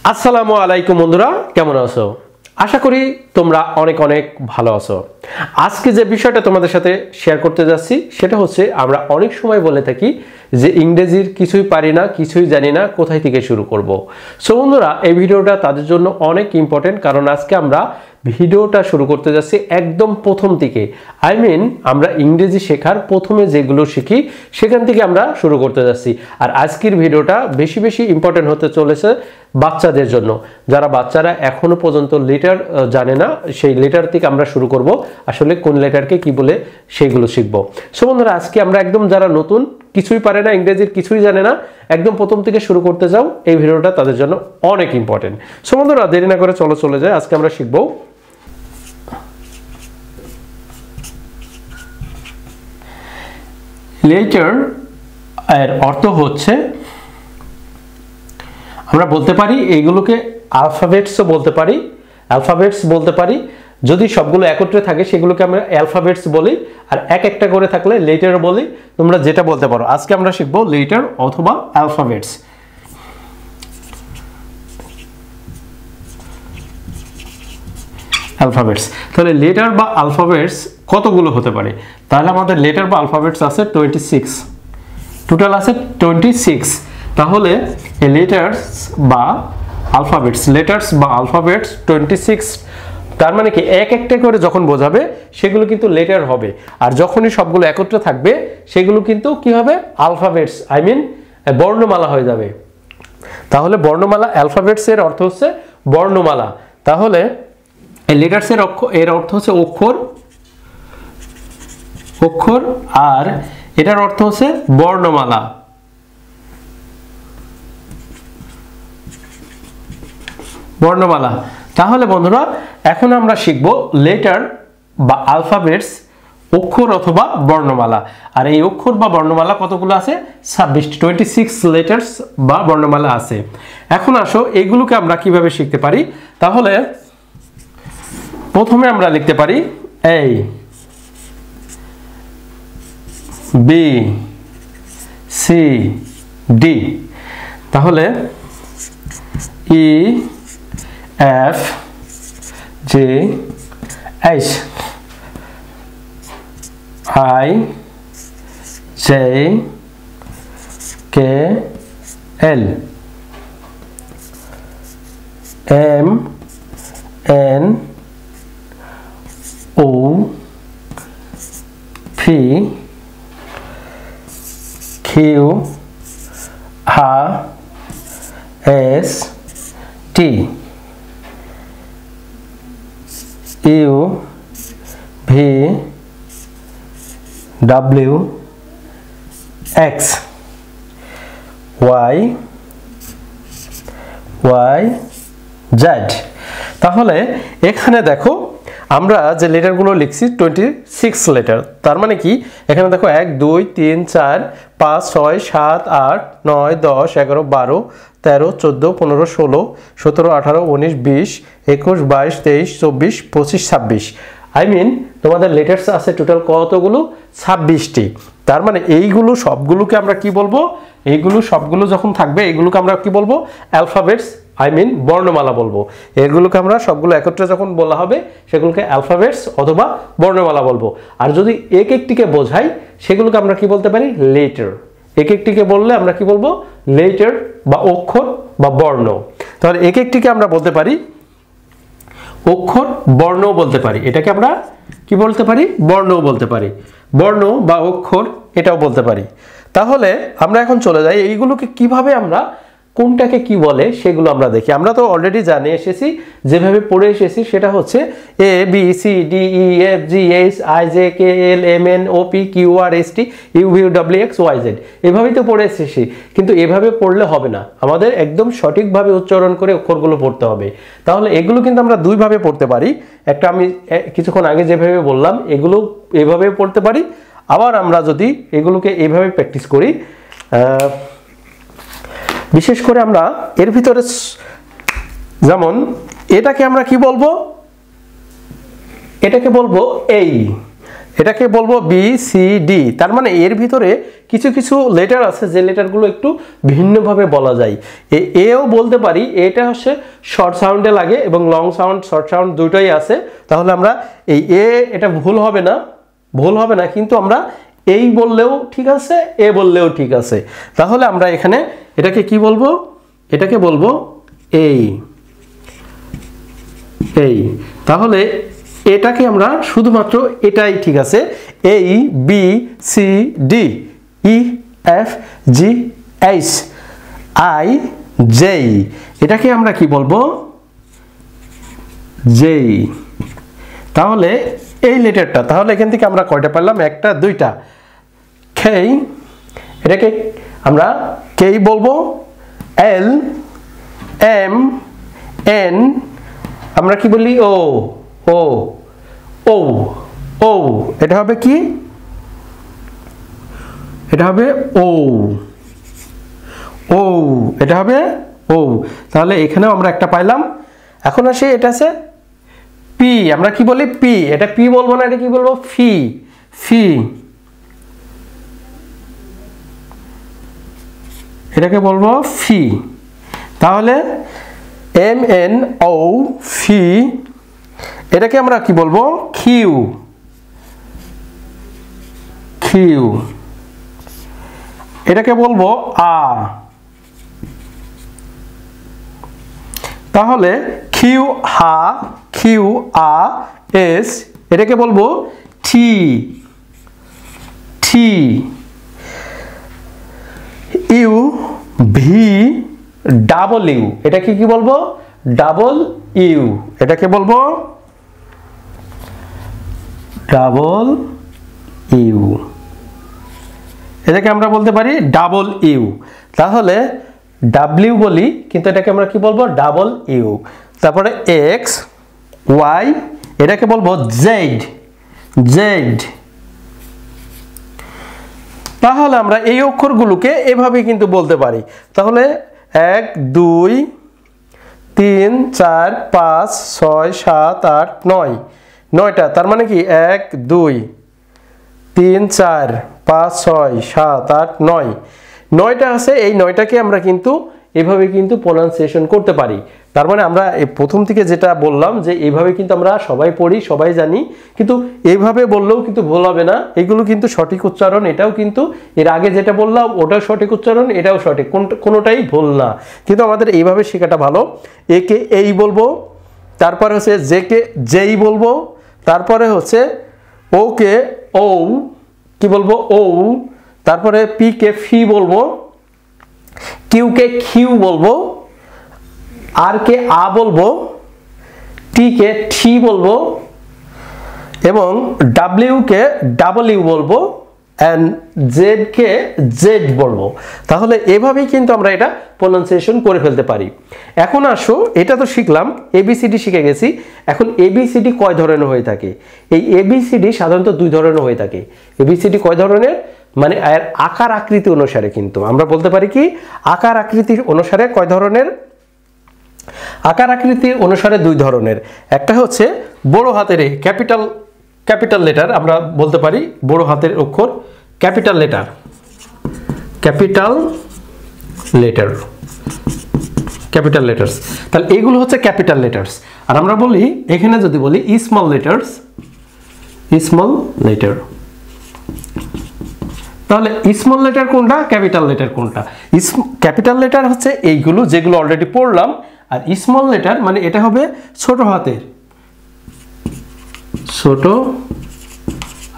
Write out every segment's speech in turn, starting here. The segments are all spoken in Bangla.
আসসালামু আলাইকুম বন্ধুরা, কেমন আছো? আশা করি তোমরা অনেক অনেক ভালো আছো। আজকে যে বিষয়টা তোমাদের সাথে শেয়ার করতে যাচ্ছি সেটা হচ্ছে, আমরা অনেক সময় বলে থাকি যে ইংরেজির কিছুই পারি না, কিছুই জানি না, কোথায় থেকে শুরু করব। সো বন্ধুরা, এই ভিডিওটা তাদের জন্য অনেক ইম্পর্টেন্ট, কারণ আজকে আমরা ভিডিওটা শুরু করতে যাচ্ছি একদম প্রথম থেকে। আমরা ইংরেজি শেখার প্রথমে যেগুলো শিখি সেখান থেকে আমরা শুরু করতে যাচ্ছি। আর আজকের ভিডিওটা বেশি বেশি ইম্পর্টেন্ট হতে চলেছে বাচ্চাদের জন্য, যারা বাচ্চারা এখনো পর্যন্ত লেটার জানে না, সেই লেটার থেকে আমরা শুরু করব আসলে কোন লেটারকে কি বলে সেগুলো শিখব। সো বন্ধুরা, আজকে আমরা একদম যারা নতুন, কিছুই পারে না, ইংরেজির কিছুই জানে না, একদম প্রথম থেকে শুরু করতে যাও, এই ভিডিওটা তাদের জন্য অনেক ইম্পর্টেন্ট। সো বন্ধুরা, দেরি না করে চলে যায়। আজকে আমরা শিখব লেটার। এর অর্থ হচ্ছে, আমরা বলতে পারি এইগুলোকে অ্যালফাবেটসও বলতে পারি, অ্যালফাবেটস বলতে পারি। যদি সবগুলো একত্রে থাকে সেগুলোকে আমরা অ্যালফাবেটস বলি, আর এক একটা করে থাকলে লেটার বলি। তোমরা যেটা বলতে পারো। আজকে আমরা শিখব লেটার অথবা অ্যালফাবেটস। অ্যালফাবেটস, তাহলে লেটার বা অ্যালফাবেটস কতগুলো হতে পারে? তাহলে আমাদের লেটার বা অ্যালফাবেটস আছে 26, টোটাল আছে 26। তাহলে লেটার্স বা অ্যালফাবেটস, লেটার্স বা অ্যালফাবেটস 26। তার মানে কি, এক একটা করে যখন বোঝাবে সেগুলো কিন্তু লেটার হবে, আর যখনই সবগুলো একত্রে থাকবে সেগুলো কিন্তু কি হবে? অ্যালফাবেটস, বর্ণমালা হয়ে যাবে। তাহলে বর্ণমালা, অ্যালফাবেটস এর অর্থ হচ্ছে বর্ণমালা। তাহলে লেটার্স এর অর্থ হচ্ছে অক্ষর, অক্ষর, আর এটার অর্থ হচ্ছে বর্ণমালা। বর্ণমালা। তাহলে বন্ধুরা, এখন আমরা শিখব লেটার বা অ্যালফাবেটস, অক্ষর অথবা বর্ণমালা। আর এই অক্ষর বা বর্ণমালা কতগুলো আছে? 26 লেটার্স বা বর্ণমালা আছে। এখন আসো এগুলোকে আমরা কিভাবে শিখতে পারি। তাহলে প্রথমে আমরা লিখতে পারি A, B, C, D। তাহলে E, F, G, H, I, J, K, L, M, N, O, P, Q, R, S, T, U, V, W, X, Y, Z। তাহলে এখানে দেখো, আমরা যে লেটারগুলো লিখছি 26 লেটার। তার মানে কি, এখানে দেখো 1, 2, 3, 4, 5, 6, 7, 8, 9, 10, 11, 12, 13, 14, 15, 16, 17, 18, 19, 20, 21, 22, 23, 24, 25, 26। তোমাদের লেটার্স আছে টোটাল কতগুলো? 26টি। তার মানে এইগুলো সবগুলোকে আমরা কি বলবো? এইগুলো সবগুলো যখন থাকবে এগুলোকে আমরা কি বলবো? অ্যালফাবেটস, বর্ণমালা বলবো। এগুলোকে আমরা সবগুলো একত্রে যখন বলা হবে সেগুলোকে অ্যালফাবেটস অথবা বর্ণমালা বলবো। আর যদি এক একটিকে বোঝাই সেগুলোকে আমরা কি বলতে পারি? লেটার। এক একটিকে বললে আমরা কি বলবো? লেটার বা অক্ষর বা বর্ণ। তাহলে এক একটিকে আমরা বলতে পারি অক্ষর, বর্ণও বলতে পারি। এটাকে আমরা কি বলতে পারি? বর্ণও বলতে পারি। বর্ণ বা অক্ষর এটাও বলতে পারি। তাহলে আমরা এখন চলে যাই এইগুলোকে কিভাবে আমরা, কোনটাকে কি বলে সেগুলো আমরা দেখি। আমরা তো অলরেডি জানিয়ে এসেছি, যেভাবে পড়ে এসেছি সেটা হচ্ছে A, B, C, D, E, F, G, H, I, J, K, L, M, N, O, P, Q, R, S, T, U, V, W, X, Y, Z। এভাবেই তো পড়ে এসেছি, কিন্তু এভাবে পড়লে হবে না, আমাদের একদম সঠিকভাবে উচ্চারণ করে অক্ষরগুলো পড়তে হবে। তাহলে এগুলো কিন্তু আমরা দুইভাবে পড়তে পারি। একটা আমি কিছুক্ষণ আগে যেভাবে বললাম, এগুলো এভাবে পড়তে পারি। আবার আমরা যদি এগুলোকে এইভাবে প্র্যাকটিস করি, বিশেষ করে আমরা এর ভিতরে, যেমন এটাকে আমরা কি বলবো? এটাকে বলবো এই, এটাকে বলবো বি সি ডি। তার মানে এর ভিতরে কিছু কিছু লেটার আছে যে লেটারগুলো একটু ভিন্নভাবে বলা যায়। এও বলতে পারি, এটা হচ্ছে শর্ট সাউন্ডে লাগে এবং লং সাউন্ড শর্ট সাউন্ড দুটোই আছে। তাহলে আমরা এই এটা ভুল হবে না, কিন্তু আমরা এই বললেও ঠিক আছে, এ বললেও ঠিক আছে। তাহলে আমরা এখানে এটাকে কি বলবো? এটাকে বলবো এই। তাহলে এটাকে আমরা শুধুমাত্র এটাই ঠিক আছে, এই B C D E F G H I J, এটাকে আমরা কি বলবো? জে। তাহলে এই লেটারটা, তাহলে এখান থেকে আমরা কয়টা পেলাম? একটা, দুইটা। খেই, এটাকে আমরা কেই বলবো। এল এম এন, আমরা কি বলি? ও ও ও ও, এটা হবে কি? এটা হবে ও ও, এটা হবে ও। তাহলে এখানেও আমরা একটা পাইলাম। এখন আসে এটা আছে পি, আমরা কি বলি? পি। এটা পি বলবো না, এটা কি বলবো? ফি। ফি, এটাকে বলবো ফি। তাহলে এম এন ও ফি, এটাকে আমরা কি বলবো? কিউ। কিউ, এটাকে বলবো আ। তাহলে কিউ হা, কিউ আ এস, এটাকে বলবো টি। টি, ইউ ভি ডাবল ইউ, এটাকে কি বলবো? ডাবল ইউ, এটাকে বলবো ডাবল ইউ, এটাকে আমরা বলতে পারি ডাবল ইউ। তাহলে ডাব্লিউ বলি, কিন্তু এটাকে আমরা কি বলবো? Double you. তারপরে এক্স ওয়াই, এটাকে বলবো জেড। জেড। তাহলে আমরা এই অক্ষরগুলোকে এভাবে কিন্তু বলতে পারি। তাহলে 1 2 3 4 5 6 7 8 9, 9টা। তার মানে কি 1 2 3 4 5 6 7 8 9, 9টা আছে। এই 9টাকে আমরা কিন্তু এভাবে কিন্তু প্রনাউন্সিয়েশন করতে পারি। তার মানে আমরা প্রথম থেকে যেটা বললাম যে এইভাবে কিন্তু আমরা সবাই পড়ি, সবাই জানি, কিন্তু এইভাবে বললেও কিন্তু ভুল হবে না। এগুলো কিন্তু সঠিক উচ্চারণ। এটাও কিন্তু এর আগে যেটা বললাম ওটাও সঠিক উচ্চারণ, এটাও সঠিক, কোনোটাই ভুল না। কিন্তু আমাদের এইভাবে শেখাটা ভালো। একে এই বলবো, তারপরে হচ্ছে জেকে যেই বলবো, তারপরে হচ্ছে ওকে ও, কি বলবো? ও। তারপরে পি কে ফি বলবো, কিউ কে কিউ বলবো, আর কে আ বলবো, টি কে টি বলবো, এবং ডাব্লিউ কে ডাবলিউ বলবো, এন্ড জেড কে জেড বলবো। তাহলে এভাবেই কিন্তু আমরা এটা প্রনাউন্সিয়েশন করে ফেলতে পারি। এখন আসো, এটা তো শিখলাম, এবিসিডি শিখে গেছি। এখন এবিসিডি কয় ধরনের হয়ে থাকে? এই এবিসিডি সাধারণত দুই ধরনের হয়ে থাকে। এবিসিডি কয় ধরনের? মানে এর আকার আকৃতি অনুসারে কিন্তু আমরা বলতে পারি কি, আকার আকৃতির অনুসারে কয় ধরনের? আকার আকৃতির অনুসারে দুই ধরনের। একটা হচ্ছে বড় হাতের ক্যাপিটাল লেটার, আমরা বলতে পারি বড় হাতের অক্ষর capital letter. Capital letter, capital letters. তাহলে এইগুলো হচ্ছে ক্যাপিটাল লেটার্স। আর আমরা বলি, এখানে যদি বলি স্মল লেটার্স, স্মল লেটার। তাহলে স্মল লেটার কোনটা, ক্যাপিটাল লেটার কোনটা? ক্যাপিটাল লেটার হচ্ছে এইগুলো যেগুলো অলরেডি পড়লাম, আর স্মল লেটার মানে এটা হবে ছোট হাতের, ছোট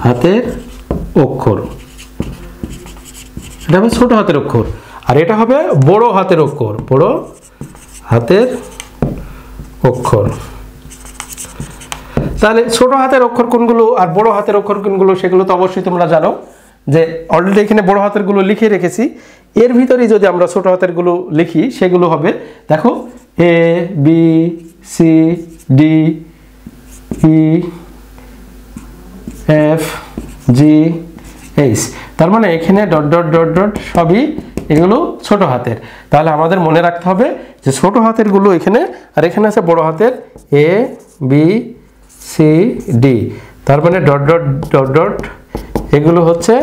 হাতের অক্ষর। এটা হবে ছোট হাতের অক্ষর, আর এটা হবে বড় হাতের অক্ষর, বড় হাতের অক্ষর। তাহলে ছোট হাতের অক্ষর কোনগুলো আর বড় হাতের অক্ষর কোনগুলো সেগুলো তো অবশ্যই তোমরা জানো, যে অলরেডি এখানে বড় হাতের গুলো লিখে রেখেছি। এর ভিতরেই যদি আমরা ছোট হাতের গুলো লিখি সেগুলো হবে, দেখো, A B C D E F G H. তার মানে এখানে ডট ডট ডট ডট সবই এগুলো ছোট হাতের। তাহলে আমাদের মনে রাখতে হবে যে ছোট হাতের গুলো এখানে, আর এখানে আছে বড় হাতের এ বি সি ডি। তার মানে ডট ডট ডট ডট এগুলো হচ্ছে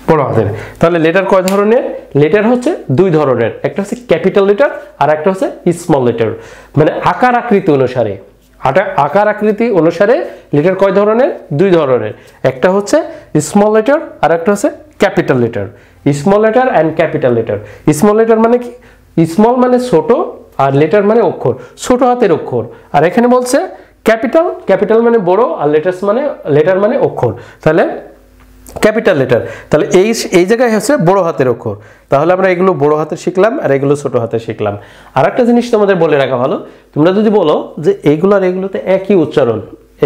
বড় হাতের। তাহলে লেটার কয় ধরনের? লেটার হচ্ছে দুই ধরনের, একটা হচ্ছে ক্যাপিটাল লেটার আর একটা হচ্ছে স্মল লেটার। মানে আকার আকৃতি অনুসারে, আকার আকৃতি অনুসারে লেটার কয় ধরনের? দুই ধরনের, একটা হচ্ছে স্মল লেটার আর একটা হচ্ছে capital letter. Small letter and capital letter. Small letter মানে কি? স্মল মানে ছোট আর লেটার মানে অক্ষর, ছোট হাতের অক্ষর। আর এখানে বলছে ক্যাপিটাল, ক্যাপিটাল মানে বড় আর লেটার মানে অক্ষর। তাহলে ক্যাপিটাল লেটার, তাহলে এই জায়গায় হচ্ছে বড় হাতের অক্ষর। তাহলে আমরা এগুলো বড় হাতের শিখলাম আর এগুলো ছোট হাতের শিখলাম। আর একটা জিনিস তোমাদের বলে রাখা ভালো, তোমরা যদি বলো যে এইগুলো আর এগুলোতে একই উচ্চারণ,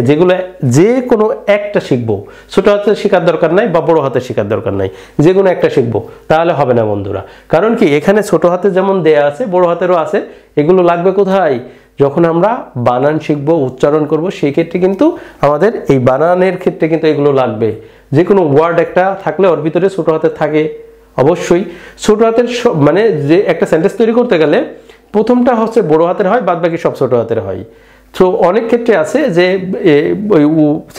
যেগুলো যে কোনো একটা শিখবো, ছোট হাতের শেখার দরকার নাই বা বড় হাতের শেখার দরকার নাই, যে কোনো একটা শিখবো, তাহলে হবে না বন্ধুরা। কারণ কি, এখানে ছোট হাতে যেমন দেয়া আছে বড় হাতেরও আছে, এগুলো লাগবে কোথায়? যখন আমরা বানান শিখবো, উচ্চারণ করব, সেই ক্ষেত্রে কিন্তু আমাদের এই বানানের ক্ষেত্রে কিন্তু এগুলো লাগবে। যে কোনো ওয়ার্ড একটা থাকলে ওর ভিতরে ছোট হাতের থাকে অবশ্যই। ছোট হাতের মানে যে একটা সেন্টেন্স তৈরি করতে গেলে প্রথমটা হচ্ছে বড় হাতের হয়, বাদ বাকি সব ছোট হাতের হয়। তো অনেক ক্ষেত্রে আছে যে ওই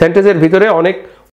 সেন্টেন্সের ভিতরে অনেক